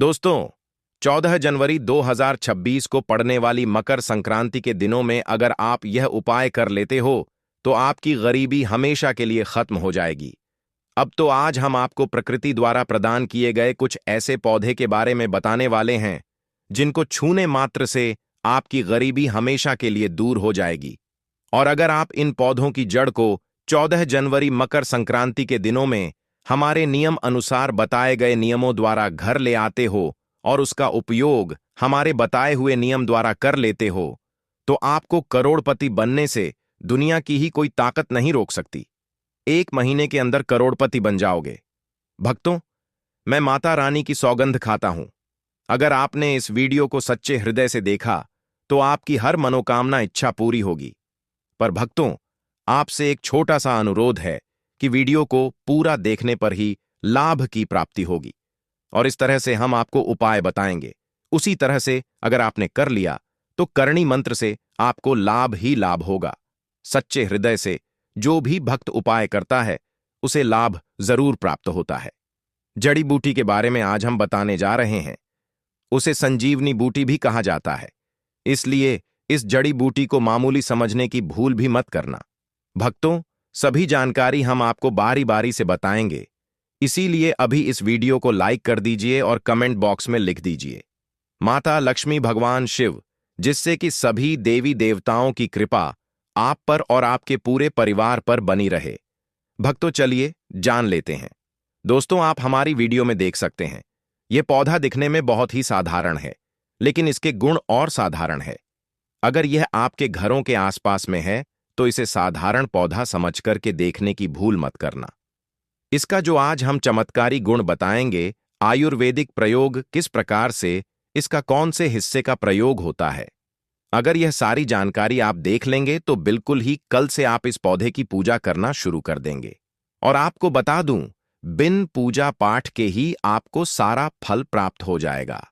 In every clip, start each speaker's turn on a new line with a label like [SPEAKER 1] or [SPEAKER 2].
[SPEAKER 1] दोस्तों, 14 जनवरी 2026 को पड़ने वाली मकर संक्रांति के दिनों में अगर आप यह उपाय कर लेते हो तो आपकी गरीबी हमेशा के लिए खत्म हो जाएगी। अब तो आज हम आपको प्रकृति द्वारा प्रदान किए गए कुछ ऐसे पौधे के बारे में बताने वाले हैं जिनको छूने मात्र से आपकी गरीबी हमेशा के लिए दूर हो जाएगी। और अगर आप इन पौधों की जड़ को 14 जनवरी मकर संक्रांति के दिनों में हमारे नियम अनुसार बताए गए नियमों द्वारा घर ले आते हो और उसका उपयोग हमारे बताए हुए नियम द्वारा कर लेते हो तो आपको करोड़पति बनने से दुनिया की ही कोई ताकत नहीं रोक सकती। 1 महीने के अंदर करोड़पति बन जाओगे। भक्तों, मैं माता रानी की सौगंध खाता हूं, अगर आपने इस वीडियो को सच्चे हृदय से देखा तो आपकी हर मनोकामना इच्छा पूरी होगी। पर भक्तों, आपसे एक छोटा सा अनुरोध है कि वीडियो को पूरा देखने पर ही लाभ की प्राप्ति होगी और इस तरह से हम आपको उपाय बताएंगे। उसी तरह से अगर आपने कर लिया तो करणी मंत्र से आपको लाभ ही लाभ होगा। सच्चे हृदय से जो भी भक्त उपाय करता है उसे लाभ जरूर प्राप्त होता है। जड़ी बूटी के बारे में आज हम बताने जा रहे हैं। उसे संजीवनी बूटी भी कहा जाता है, इसलिए इस जड़ी बूटी को मामूली समझने की भूल भी मत करना। भक्तों, सभी जानकारी हम आपको बारी बारी से बताएंगे, इसीलिए अभी इस वीडियो को लाइक कर दीजिए और कमेंट बॉक्स में लिख दीजिए माता लक्ष्मी भगवान शिव, जिससे कि सभी देवी देवताओं की कृपा आप पर और आपके पूरे परिवार पर बनी रहे। भक्तों, चलिए जान लेते हैं। दोस्तों, आप हमारी वीडियो में देख सकते हैं, यह पौधा दिखने में बहुत ही साधारण है, लेकिन इसके गुण और साधारण है। अगर यह आपके घरों के आसपास में है तो इसे साधारण पौधा समझकर के देखने की भूल मत करना। इसका जो आज हम चमत्कारी गुण बताएंगे, आयुर्वेदिक प्रयोग किस प्रकार से, इसका कौन से हिस्से का प्रयोग होता है, अगर यह सारी जानकारी आप देख लेंगे तो बिल्कुल ही कल से आप इस पौधे की पूजा करना शुरू कर देंगे। और आपको बता दूं, बिन पूजा पाठ के ही आपको सारा फल प्राप्त हो जाएगा।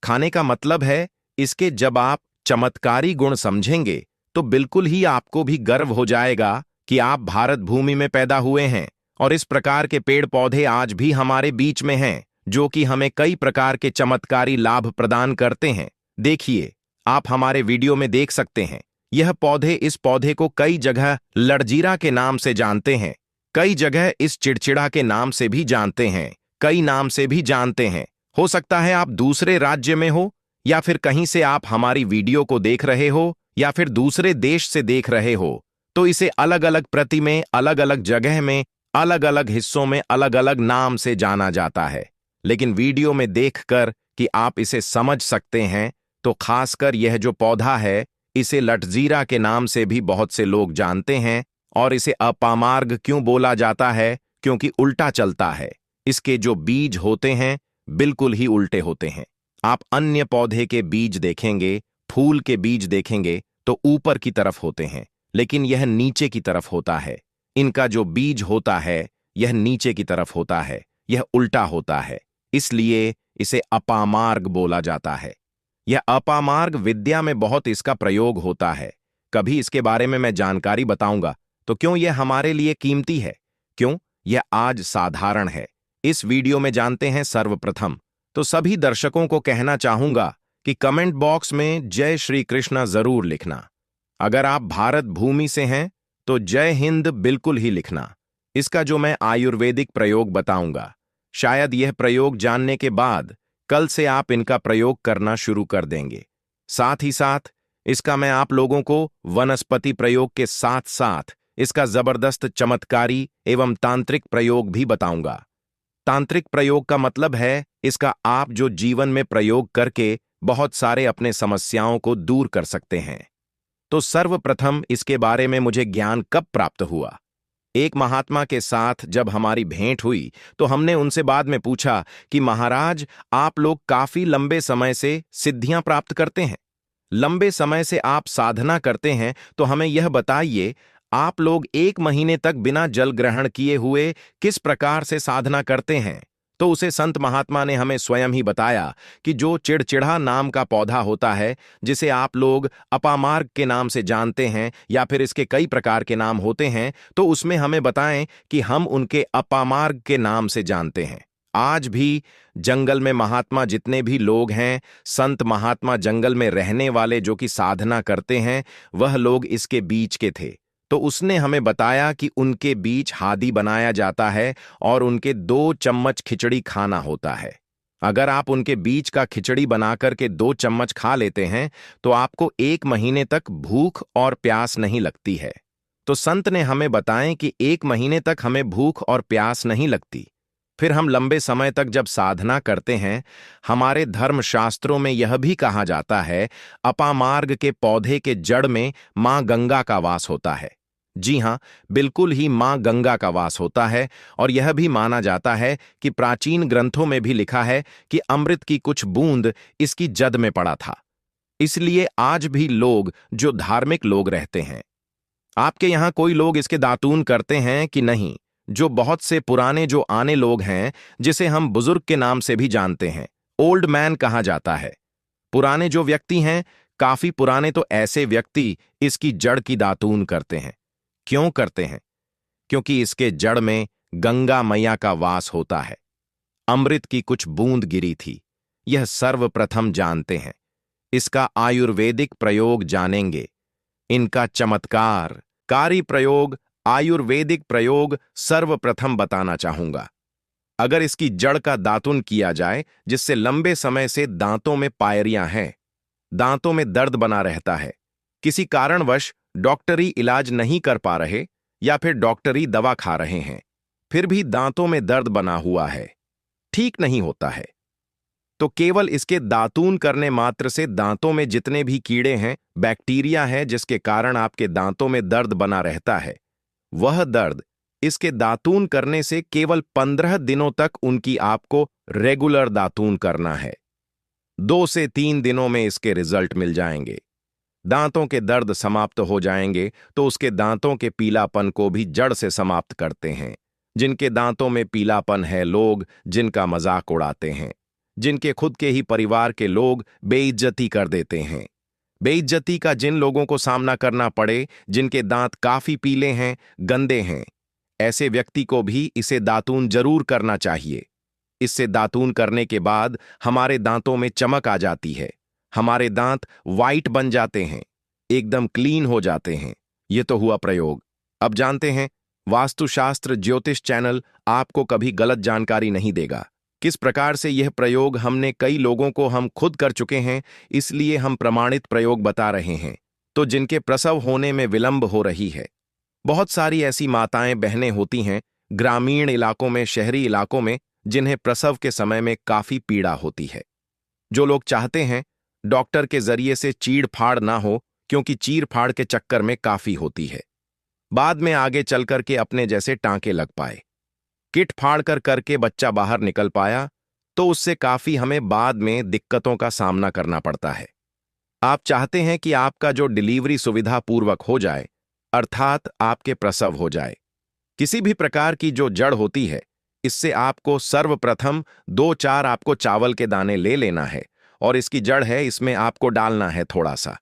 [SPEAKER 1] खाने का मतलब है, इसके जब आप चमत्कारी गुण समझेंगे तो बिल्कुल ही आपको भी गर्व हो जाएगा कि आप भारत भूमि में पैदा हुए हैं और इस प्रकार के पेड़ पौधे आज भी हमारे बीच में हैं जो कि हमें कई प्रकार के चमत्कारी लाभ प्रदान करते हैं। देखिए, आप हमारे वीडियो में देख सकते हैं, यह पौधे, इस पौधे को कई जगह लड़जीरा के नाम से जानते हैं, कई जगह इस चिड़चिड़ा के नाम से भी जानते हैं, कई नाम से भी जानते हैं। हो सकता है आप दूसरे राज्य में हो या फिर कहीं से आप हमारी वीडियो को देख रहे हो या फिर दूसरे देश से देख रहे हो, तो इसे अलग अलग प्रति में, अलग अलग जगह में, अलग अलग हिस्सों में अलग अलग नाम से जाना जाता है। लेकिन वीडियो में देखकर कि आप इसे समझ सकते हैं, तो खासकर यह जो पौधा है, इसे लटजीरा के नाम से भी बहुत से लोग जानते हैं। और इसे अपामार्ग क्यों बोला जाता है? क्योंकि उल्टा चलता है। इसके जो बीज होते हैं बिल्कुल ही उल्टे होते हैं। आप अन्य पौधे के बीज देखेंगे, फूल के बीज देखेंगे तो ऊपर की तरफ होते हैं, लेकिन यह नीचे की तरफ होता है। इनका जो बीज होता है यह नीचे की तरफ होता है, यह उल्टा होता है, इसलिए इसे अपामार्ग बोला जाता है। यह अपामार्ग विद्या में बहुत इसका प्रयोग होता है। कभी इसके बारे में मैं जानकारी बताऊंगा। तो क्यों यह हमारे लिए कीमती है, क्यों यह आज साधारण है, इस वीडियो में जानते हैं। सर्वप्रथम तो सभी दर्शकों को कहना चाहूंगा कि कमेंट बॉक्स में जय श्री कृष्णा जरूर लिखना। अगर आप भारत भूमि से हैं तो जय हिंद बिल्कुल ही लिखना। इसका जो मैं आयुर्वेदिक प्रयोग बताऊंगा, शायद यह प्रयोग जानने के बाद कल से आप इनका प्रयोग करना शुरू कर देंगे। साथ ही साथ इसका मैं आप लोगों को वनस्पति प्रयोग के साथ साथ इसका जबरदस्त चमत्कारी एवं तांत्रिक प्रयोग भी बताऊंगा। तांत्रिक प्रयोग का मतलब है इसका आप जो जीवन में प्रयोग करके बहुत सारे अपने समस्याओं को दूर कर सकते हैं। तो सर्वप्रथम इसके बारे में मुझे ज्ञान कब प्राप्त हुआ? एक महात्मा के साथ जब हमारी भेंट हुई तो हमने उनसे बाद में पूछा कि महाराज, आप लोग काफी लंबे समय से सिद्धियां प्राप्त करते हैं, लंबे समय से आप साधना करते हैं, तो हमें यह बताइए, आप लोग 1 महीने तक बिना जल ग्रहण किए हुए किस प्रकार से साधना करते हैं? तो उसे संत महात्मा ने हमें स्वयं ही बताया कि जो चिड़चिड़ा नाम का पौधा होता है, जिसे आप लोग अपामार्ग के नाम से जानते हैं या फिर इसके कई प्रकार के नाम होते हैं, तो उसमें हमें बताएं कि हम उनके अपामार्ग के नाम से जानते हैं। आज भी जंगल में महात्मा जितने भी लोग हैं, संत महात्मा जंगल में रहने वाले जो कि साधना करते हैं, वह लोग इसके बीच के थे। तो उसने हमें बताया कि उनके बीच हादी बनाया जाता है और उनके 2 चम्मच खिचड़ी खाना होता है। अगर आप उनके बीच का खिचड़ी बनाकर के 2 चम्मच खा लेते हैं तो आपको 1 महीने तक भूख और प्यास नहीं लगती है। तो संत ने हमें बताएं कि 1 महीने तक हमें भूख और प्यास नहीं लगती। फिर हम लंबे समय तक जब साधना करते हैं, हमारे धर्मशास्त्रों में यह भी कहा जाता है, अपामार्ग के पौधे के जड़ में मां गंगा का वास होता है। जी हां, बिल्कुल ही मां गंगा का वास होता है। और यह भी माना जाता है कि प्राचीन ग्रंथों में भी लिखा है कि अमृत की कुछ बूंद इसकी जद में पड़ा था। इसलिए आज भी लोग जो धार्मिक लोग रहते हैं, आपके यहां कोई लोग इसके दातून करते हैं कि नहीं? जो बहुत से पुराने जो आने लोग हैं, जिसे हम बुजुर्ग के नाम से भी जानते हैं, ओल्ड मैन कहा जाता है। पुराने जो व्यक्ति हैं, काफी पुराने, तो ऐसे व्यक्ति इसकी जड़ की दातून करते हैं। क्यों करते हैं? क्योंकि इसके जड़ में गंगा मैया का वास होता है। अमृत की कुछ बूंद गिरी थी, यह सर्वप्रथम जानते हैं। इसका आयुर्वेदिक प्रयोग जानेंगे। इनका चमत्कारकारी प्रयोग, आयुर्वेदिक प्रयोग सर्वप्रथम बताना चाहूंगा। अगर इसकी जड़ का दातुन किया जाए, जिससे लंबे समय से दांतों में पायरियां हैं, दांतों में दर्द बना रहता है, किसी कारणवश डॉक्टरी इलाज नहीं कर पा रहे या फिर डॉक्टरी दवा खा रहे हैं, फिर भी दांतों में दर्द बना हुआ है, ठीक नहीं होता है, तो केवल इसके दातून करने मात्र से दांतों में जितने भी कीड़े हैं, बैक्टीरिया है, जिसके कारण आपके दांतों में दर्द बना रहता है, वह दर्द इसके दातून करने से केवल 15 दिनों तक उनकी आपको रेगुलर दातून करना है। 2 से 3 दिनों में इसके रिजल्ट मिल जाएंगे। दांतों के दर्द समाप्त हो जाएंगे तो उसके दांतों के पीलापन को भी जड़ से समाप्त करते हैं। जिनके दांतों में पीलापन है, लोग जिनका मजाक उड़ाते हैं, जिनके खुद के ही परिवार के लोग बेइज्जती कर देते हैं, बेइज्जती का जिन लोगों को सामना करना पड़े, जिनके दांत काफी पीले हैं, गंदे हैं, ऐसे व्यक्ति को भी इसे दातून जरूर करना चाहिए। इससे दातून करने के बाद हमारे दांतों में चमक आ जाती है, हमारे दांत वाइट बन जाते हैं, एकदम क्लीन हो जाते हैं। ये तो हुआ प्रयोग। अब जानते हैं, वास्तुशास्त्र ज्योतिष चैनल आपको कभी गलत जानकारी नहीं देगा। किस प्रकार से यह प्रयोग हमने कई लोगों को हम खुद कर चुके हैं, इसलिए हम प्रमाणित प्रयोग बता रहे हैं। तो जिनके प्रसव होने में विलंब हो रही है, बहुत सारी ऐसी माताएं बहनें होती हैं ग्रामीण इलाकों में, शहरी इलाकों में, जिन्हें प्रसव के समय में काफी पीड़ा होती है। जो लोग चाहते हैं डॉक्टर के जरिए से चीड़ फाड़ ना हो, क्योंकि चीड़ फाड़ के चक्कर में काफी होती है, बाद में आगे चल करके अपने जैसे टांके लग पाए, किट फाड़ कर करके बच्चा बाहर निकल पाया, तो उससे काफी हमें बाद में दिक्कतों का सामना करना पड़ता है। आप चाहते हैं कि आपका जो डिलीवरी सुविधा पूर्वक हो जाए, अर्थात आपके प्रसव हो जाए। किसी भी प्रकार की जो जड़ होती है, इससे आपको सर्वप्रथम 2-4 आपको चावल के दाने ले लेना है, और इसकी जड़ है, इसमें आपको डालना है थोड़ा सा।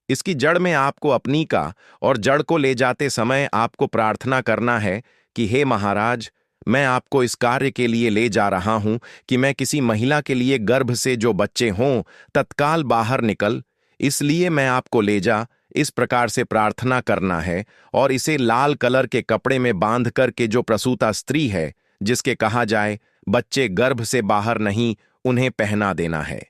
[SPEAKER 1] इसकी जड़ में आपको अपनी का और जड़ को ले जाते समय आपको प्रार्थना करना है कि हे महाराज, मैं आपको इस कार्य के लिए ले जा रहा हूं कि मैं किसी महिला के लिए गर्भ से जो बच्चे हों तत्काल बाहर निकल, इसलिए मैं आपको ले जा, इस प्रकार से प्रार्थना करना है। और इसे लाल कलर के कपड़े में बांध कर के जो प्रसूता स्त्री है, जिसके कहा जाए बच्चे गर्भ से बाहर नहीं, उन्हें पहना देना है।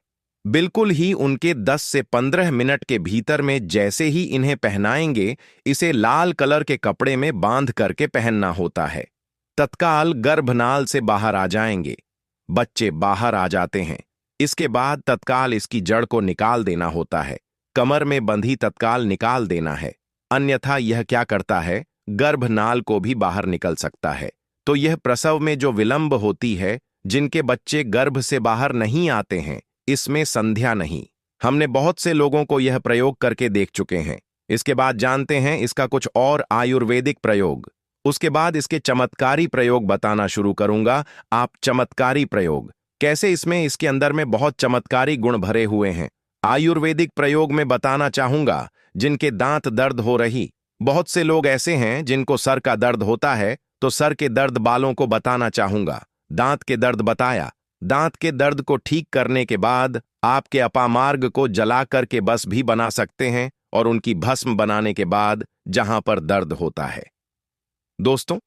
[SPEAKER 1] बिल्कुल ही उनके 10 से 15 मिनट के भीतर में जैसे ही इन्हें पहनाएंगे, इसे लाल कलर के कपड़े में बांध करके पहनना होता है। तत्काल गर्भनाल से बाहर आ जाएंगे, बच्चे बाहर आ जाते हैं। इसके बाद तत्काल इसकी जड़ को निकाल देना होता है, कमर में बंधी तत्काल निकाल देना है, अन्यथा यह क्या करता है, गर्भनाल को भी बाहर निकल सकता है। तो यह प्रसव में जो विलंब होती है, जिनके बच्चे गर्भ से बाहर नहीं आते हैं, इसमें संध्या नहीं। हमने बहुत से लोगों को यह प्रयोग करके देख चुके हैं। इसके बाद जानते हैं इसका कुछ और आयुर्वेदिक प्रयोग। उसके बाद इसके चमत्कारी प्रयोग बताना शुरू करूंगा। आप चमत्कारी प्रयोग कैसे, इसमें इसके अंदर में बहुत चमत्कारी गुण भरे हुए हैं। आयुर्वेदिक प्रयोग में बताना चाहूंगा, जिनके दांत दर्द हो रही, बहुत से लोग ऐसे हैं जिनको सर का दर्द होता है, तो सर के दर्द बालों को बताना चाहूंगा। दांत के दर्द बताया। दांत के दर्द को ठीक करने के बाद आपके अपामार्ग को जला करके बस भी बना सकते हैं और उनकी भस्म बनाने के बाद जहां पर दर्द होता है। दोस्तों,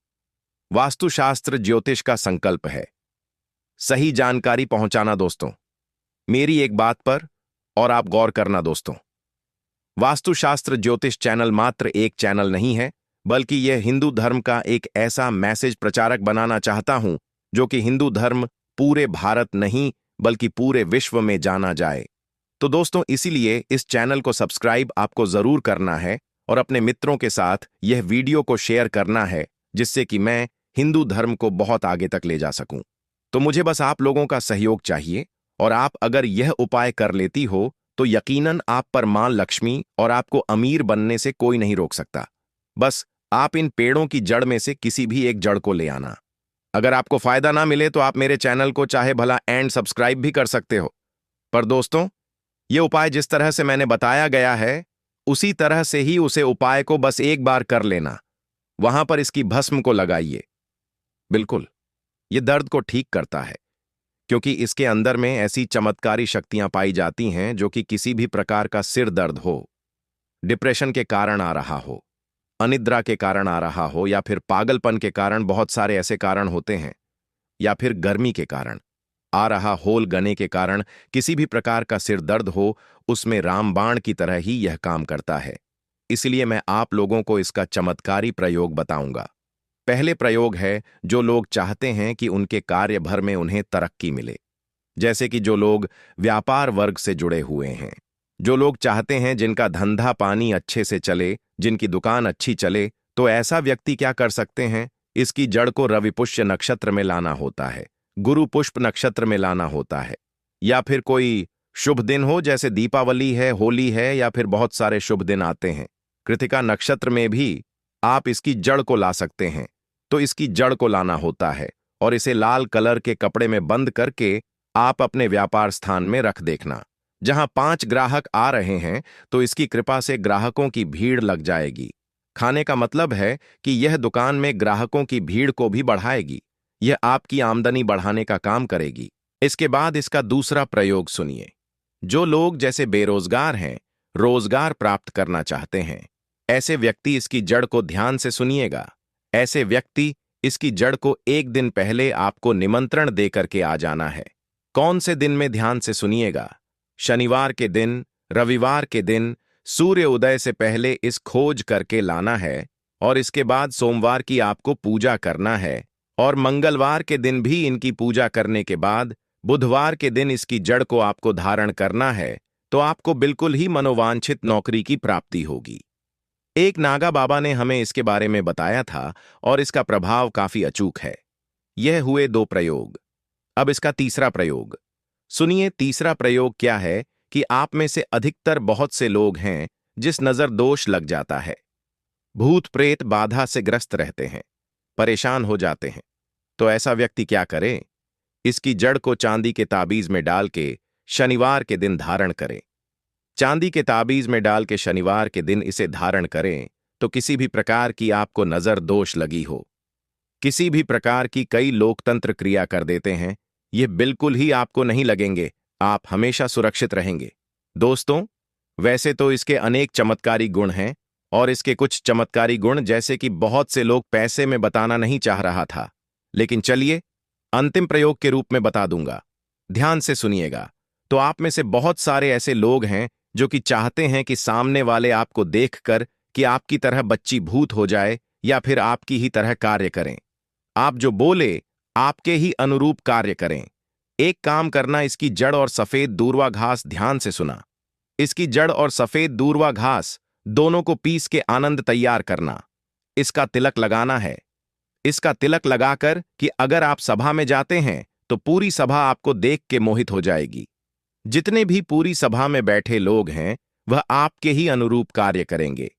[SPEAKER 1] वास्तुशास्त्र ज्योतिष का संकल्प है सही जानकारी पहुंचाना। दोस्तों, मेरी एक बात पर और आप गौर करना। दोस्तों, वास्तुशास्त्र ज्योतिष चैनल मात्र एक चैनल नहीं है, बल्कि यह हिंदू धर्म का एक ऐसा मैसेज प्रचारक बनाना चाहता हूं जो कि हिंदू धर्म पूरे भारत नहीं बल्कि पूरे विश्व में जाना जाए। तो दोस्तों, इसीलिए इस चैनल को सब्सक्राइब आपको जरूर करना है और अपने मित्रों के साथ यह वीडियो को शेयर करना है, जिससे कि मैं हिंदू धर्म को बहुत आगे तक ले जा सकूं। तो मुझे बस आप लोगों का सहयोग चाहिए, और आप अगर यह उपाय कर लेती हो तो यकीनन आप पर मां लक्ष्मी और आपको अमीर बनने से कोई नहीं रोक सकता। बस आप इन पेड़ों की जड़ में से किसी भी एक जड़ को ले आना। अगर आपको फायदा ना मिले तो आप मेरे चैनल को चाहे भला एंड सब्सक्राइब भी कर सकते हो, पर दोस्तों, ये उपाय जिस तरह से मैंने बताया गया है उसी तरह से ही उसे उपाय को बस एक बार कर लेना। वहां पर इसकी भस्म को लगाइए। बिल्कुल, ये दर्द को ठीक करता है, क्योंकि इसके अंदर में ऐसी चमत्कारी शक्तियां पाई जाती हैं जो कि किसी भी प्रकार का सिर दर्द हो, डिप्रेशन के कारण आ रहा हो, अनिद्रा के कारण आ रहा हो, या फिर पागलपन के कारण, बहुत सारे ऐसे कारण होते हैं, या फिर गर्मी के कारण आ रहा होल गने के कारण किसी भी प्रकार का सिर दर्द हो, उसमें रामबाण की तरह ही यह काम करता है। इसलिए मैं आप लोगों को इसका चमत्कारी प्रयोग बताऊंगा। पहले प्रयोग है जो लोग चाहते हैं कि उनके कार्य भर में उन्हें तरक्की मिले, जैसे कि जो लोग व्यापार वर्ग से जुड़े हुए हैं, जो लोग चाहते हैं जिनका धंधा पानी अच्छे से चले, जिनकी दुकान अच्छी चले, तो ऐसा व्यक्ति क्या कर सकते हैं, इसकी जड़ को रवि पुष्य नक्षत्र में लाना होता है, गुरु पुष्प नक्षत्र में लाना होता है, या फिर कोई शुभ दिन हो, जैसे दीपावली है, होली है, या फिर बहुत सारे शुभ दिन आते हैं। कृतिका नक्षत्र में भी आप इसकी जड़ को ला सकते हैं। तो इसकी जड़ को लाना होता है और इसे लाल कलर के कपड़े में बंद करके आप अपने व्यापार स्थान में रख देखना। जहां 5 ग्राहक आ रहे हैं तो इसकी कृपा से ग्राहकों की भीड़ लग जाएगी। खाने का मतलब है कि यह दुकान में ग्राहकों की भीड़ को भी बढ़ाएगी। यह आपकी आमदनी बढ़ाने का काम करेगी। इसके बाद इसका दूसरा प्रयोग सुनिए। जो लोग जैसे बेरोजगार हैं, रोजगार प्राप्त करना चाहते हैं, ऐसे व्यक्ति इसकी जड़ को ध्यान से सुनिएगा। ऐसे व्यक्ति इसकी जड़ को एक दिन पहले आपको निमंत्रण देकर के आ जाना है। कौन से दिन में, ध्यान से सुनिएगा। शनिवार के दिन, रविवार के दिन सूर्य उदय से पहले इस खोज करके लाना है, और इसके बाद सोमवार की आपको पूजा करना है, और मंगलवार के दिन भी इनकी पूजा करने के बाद बुधवार के दिन इसकी जड़ को आपको धारण करना है। तो आपको बिल्कुल ही मनोवांछित नौकरी की प्राप्ति होगी। एक नागा बाबा ने हमें इसके बारे में बताया था और इसका प्रभाव काफी अचूक है। यह हुए 2 प्रयोग। अब इसका तीसरा प्रयोग सुनिए। तीसरा प्रयोग क्या है कि आप में से अधिकतर बहुत से लोग हैं जिस नजर दोष लग जाता है, भूत प्रेत बाधा से ग्रस्त रहते हैं, परेशान हो जाते हैं। तो ऐसा व्यक्ति क्या करे? इसकी जड़ को चांदी के ताबीज में डाल के शनिवार के दिन धारण करें। चांदी के ताबीज में डाल के शनिवार के दिन इसे धारण करें तो किसी भी प्रकार की आपको नजर दोष लगी हो, किसी भी प्रकार की, कई लोकतंत्र क्रिया कर देते हैं, ये बिल्कुल ही आपको नहीं लगेंगे। आप हमेशा सुरक्षित रहेंगे। दोस्तों, वैसे तो इसके अनेक चमत्कारी गुण हैं, और इसके कुछ चमत्कारी गुण जैसे कि बहुत से लोग पैसे में बताना नहीं चाह रहा था, लेकिन चलिए अंतिम प्रयोग के रूप में बता दूंगा। ध्यान से सुनिएगा। तो आप में से बहुत सारे ऐसे लोग हैं जो कि चाहते हैं कि सामने वाले आपको देखकर कि आपकी तरह बच्ची भूत हो जाए या फिर आपकी ही तरह कार्य करें। आप जो बोले आपके ही अनुरूप कार्य करें। एक काम करना, इसकी जड़ और सफेद दूर्वा घास, ध्यान से सुना, इसकी जड़ और सफेद दूर्वा घास दोनों को पीस के आनंद तैयार करना। इसका तिलक लगाना है। इसका तिलक लगाकर कि अगर आप सभा में जाते हैं तो पूरी सभा आपको देख के मोहित हो जाएगी। जितने भी पूरी सभा में बैठे लोग हैं वह आपके ही अनुरूप कार्य करेंगे।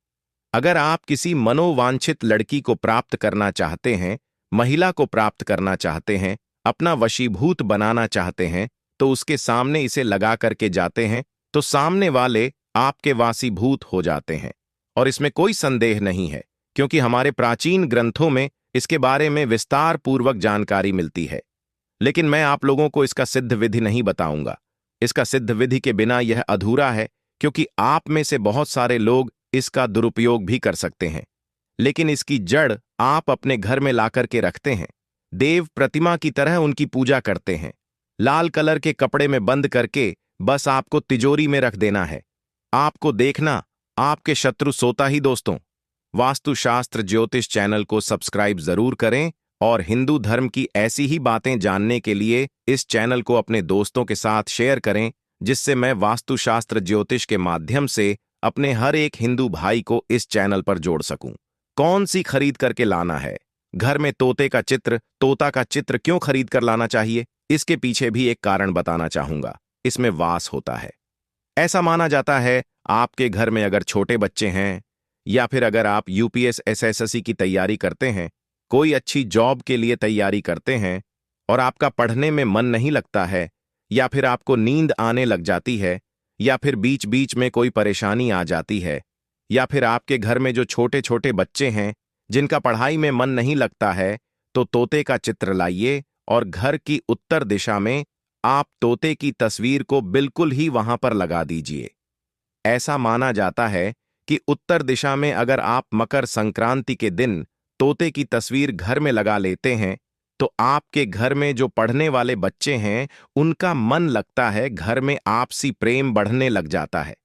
[SPEAKER 1] अगर आप किसी मनोवांछित लड़की को प्राप्त करना चाहते हैं, महिला को प्राप्त करना चाहते हैं, अपना वशीभूत बनाना चाहते हैं, तो उसके सामने इसे लगा करके जाते हैं तो सामने वाले आपके वासीभूत हो जाते हैं। और इसमें कोई संदेह नहीं है, क्योंकि हमारे प्राचीन ग्रंथों में इसके बारे में विस्तार पूर्वक जानकारी मिलती है। लेकिन मैं आप लोगों को इसका सिद्ध विधि नहीं बताऊंगा। इसका सिद्ध विधि के बिना यह अधूरा है, क्योंकि आप में से बहुत सारे लोग इसका दुरुपयोग भी कर सकते हैं। लेकिन इसकी जड़ आप अपने घर में लाकर के रखते हैं। देव प्रतिमा की तरह उनकी पूजा करते हैं। लाल कलर के कपड़े में बंद करके बस आपको तिजोरी में रख देना है। आपको देखना आपके शत्रु सोता ही। दोस्तों, वास्तुशास्त्र ज्योतिष चैनल को सब्सक्राइब जरूर करें और हिंदू धर्म की ऐसी ही बातें जानने के लिए इस चैनल को अपने दोस्तों के साथ शेयर करें, जिससे मैं वास्तुशास्त्र ज्योतिष के माध्यम से अपने हर एक हिंदू भाई को इस चैनल पर जोड़ सकूं। कौन सी खरीद करके लाना है? घर में तोता का चित्र क्यों खरीद कर लाना चाहिए? इसके पीछे भी एक कारण बताना चाहूंगा। इसमें वास होता है। ऐसा माना जाता है आपके घर में अगर छोटे बच्चे हैं, या फिर अगर आप यूपीएस एसएससी की तैयारी करते हैं, कोई अच्छी जॉब के लिए तैयारी करते हैं और आपका पढ़ने में मन नहीं लगता है, या फिर आपको नींद आने लग जाती है, या फिर बीच बीच में कोई परेशानी आ जाती है, या फिर आपके घर में जो छोटे छोटे बच्चे हैं जिनका पढ़ाई में मन नहीं लगता है, तो तोते का चित्र लाइए और घर की उत्तर दिशा में आप तोते की तस्वीर को बिल्कुल ही वहां पर लगा दीजिए। ऐसा माना जाता है कि उत्तर दिशा में अगर आप मकर संक्रांति के दिन तोते की तस्वीर घर में लगा लेते हैं, तो आपके घर में जो पढ़ने वाले बच्चे हैं उनका मन लगता है, घर में आपसी प्रेम बढ़ने लग जाता है।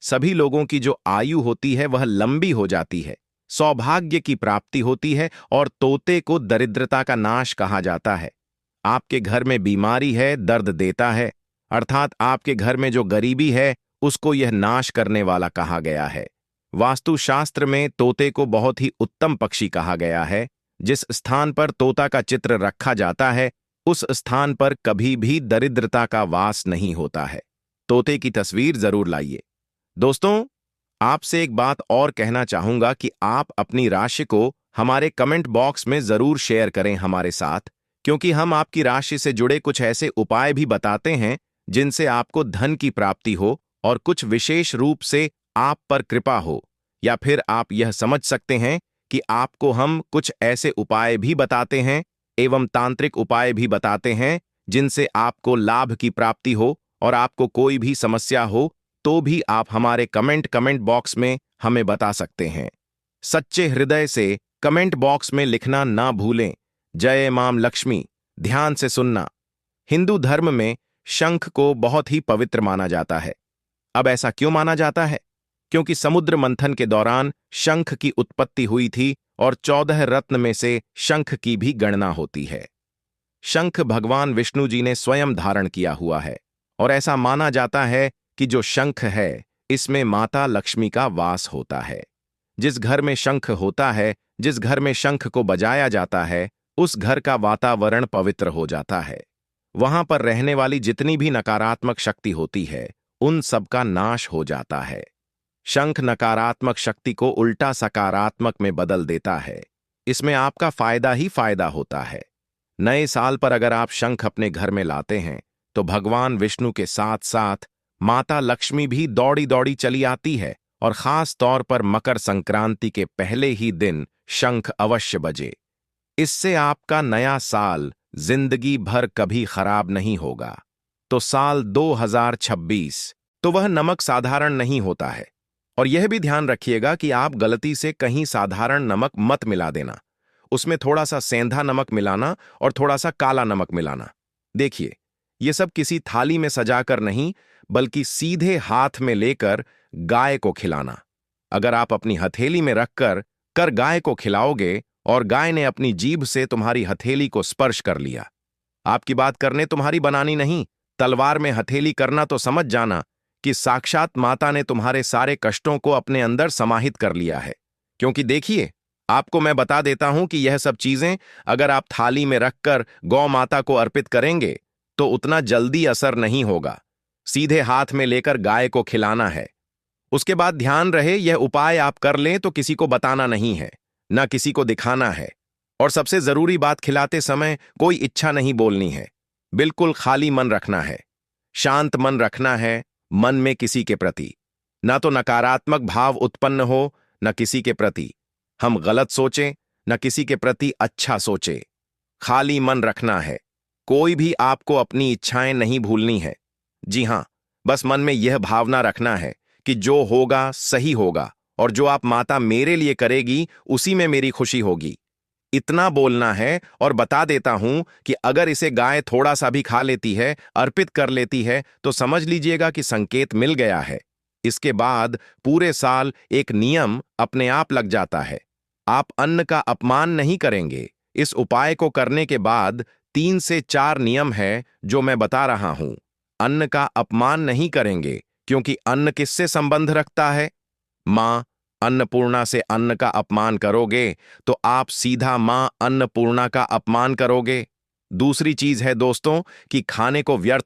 [SPEAKER 1] सभी लोगों की जो आयु होती है वह लंबी हो जाती है, सौभाग्य की प्राप्ति होती है, और तोते को दरिद्रता का नाश कहा जाता है। आपके घर में बीमारी है, दर्द देता है, अर्थात आपके घर में जो गरीबी है उसको यह नाश करने वाला कहा गया है। वास्तुशास्त्र में तोते को बहुत ही उत्तम पक्षी कहा गया है। जिस स्थान पर तोता का चित्र रखा जाता है उस स्थान पर कभी भी दरिद्रता का वास नहीं होता है। तोते की तस्वीर जरूर लाइए। दोस्तों, आपसे एक बात और कहना चाहूंगा कि आप अपनी राशि को हमारे कमेंट बॉक्स में जरूर शेयर करें हमारे साथ, क्योंकि हम आपकी राशि से जुड़े कुछ ऐसे उपाय भी बताते हैं जिनसे आपको धन की प्राप्ति हो और कुछ विशेष रूप से आप पर कृपा हो। या फिर आप यह समझ सकते हैं कि आपको हम कुछ ऐसे उपाय भी बताते हैं एवं तांत्रिक उपाय भी बताते हैं जिनसे आपको लाभ की प्राप्ति हो, और आपको कोई भी समस्या हो तो भी आप हमारे कमेंट बॉक्स में हमें बता सकते हैं। सच्चे हृदय से कमेंट बॉक्स में लिखना ना भूलें। जय मां लक्ष्मी। ध्यान से सुनना। हिंदू धर्म में शंख को बहुत ही पवित्र माना जाता है। अब ऐसा क्यों माना जाता है? क्योंकि समुद्र मंथन के दौरान शंख की उत्पत्ति हुई थी और 14 रत्न में से शंख की भी गणना होती है। शंख भगवान विष्णु जी ने स्वयं धारण किया हुआ है, और ऐसा माना जाता है कि जो शंख है इसमें माता लक्ष्मी का वास होता है। जिस घर में शंख होता है, जिस घर में शंख को बजाया जाता है, उस घर का वातावरण पवित्र हो जाता है। वहां पर रहने वाली जितनी भी नकारात्मक शक्ति होती है उन सब का नाश हो जाता है। शंख नकारात्मक शक्ति को उल्टा सकारात्मक में बदल देता है। इसमें आपका फायदा ही फायदा होता है। नए साल पर अगर आप शंख अपने घर में लाते हैं तो भगवान विष्णु के साथ साथ माता लक्ष्मी भी दौड़ी दौड़ी चली आती है, और खास तौर पर मकर संक्रांति के पहले ही दिन शंख अवश्य बजे। इससे आपका नया साल जिंदगी भर कभी खराब नहीं होगा। तो साल 2026 तो वह नमक साधारण नहीं होता है। और यह भी ध्यान रखिएगा कि आप गलती से कहीं साधारण नमक मत मिला देना। उसमें थोड़ा सा सेंधा नमक मिलाना और थोड़ा सा काला नमक मिलाना। देखिए, ये सब किसी थाली में सजाकर नहीं, बल्कि सीधे हाथ में लेकर गाय को खिलाना। अगर आप अपनी हथेली में रखकर गाय को खिलाओगे और गाय ने अपनी जीभ से तुम्हारी हथेली को स्पर्श कर लिया, आपकी बात करने तुम्हारी बनानी नहीं, तलवार में हथेली करना, तो समझ जाना कि साक्षात माता ने तुम्हारे सारे कष्टों को अपने अंदर समाहित कर लिया है। क्योंकि देखिए, आपको मैं बता देता हूं कि यह सब चीजें अगर आप थाली में रखकर गौ माता को अर्पित करेंगे तो उतना जल्दी असर नहीं होगा। सीधे हाथ में लेकर गाय को खिलाना है। उसके बाद ध्यान रहे, यह उपाय आप कर लें तो किसी को बताना नहीं है, ना किसी को दिखाना है। और सबसे जरूरी बात, खिलाते समय कोई इच्छा नहीं बोलनी है। बिल्कुल खाली मन रखना है, शांत मन रखना है। मन में किसी के प्रति ना तो नकारात्मक भाव उत्पन्न हो, न किसी के प्रति हम गलत सोचें, न किसी के प्रति अच्छा सोचें। खाली मन रखना है। कोई भी आपको अपनी इच्छाएं नहीं भूलनी है। जी हां, बस मन में यह भावना रखना है कि जो होगा सही होगा और जो आप माता मेरे लिए करेगी उसी में मेरी खुशी होगी। इतना बोलना है और बता देता हूं कि अगर इसे गाय थोड़ा सा भी खा लेती है, अर्पित कर लेती है, तो समझ लीजिएगा कि संकेत मिल गया है। इसके बाद पूरे साल एक नियम अपने आप लग जाता है। आप अन्न का अपमान नहीं करेंगे। इस उपाय को करने के बाद 3 से 4 नियम है जो मैं बता रहा हूं। अन्न का अपमान नहीं करेंगे, क्योंकि अन्न किससे संबंध रखता है? मां अन्नपूर्णा से अन्न का अपमान करोगे तो आप सीधा मां अन्नपूर्णा का अपमान करोगे। दूसरी चीज है दोस्तों कि खाने को व्यर्थ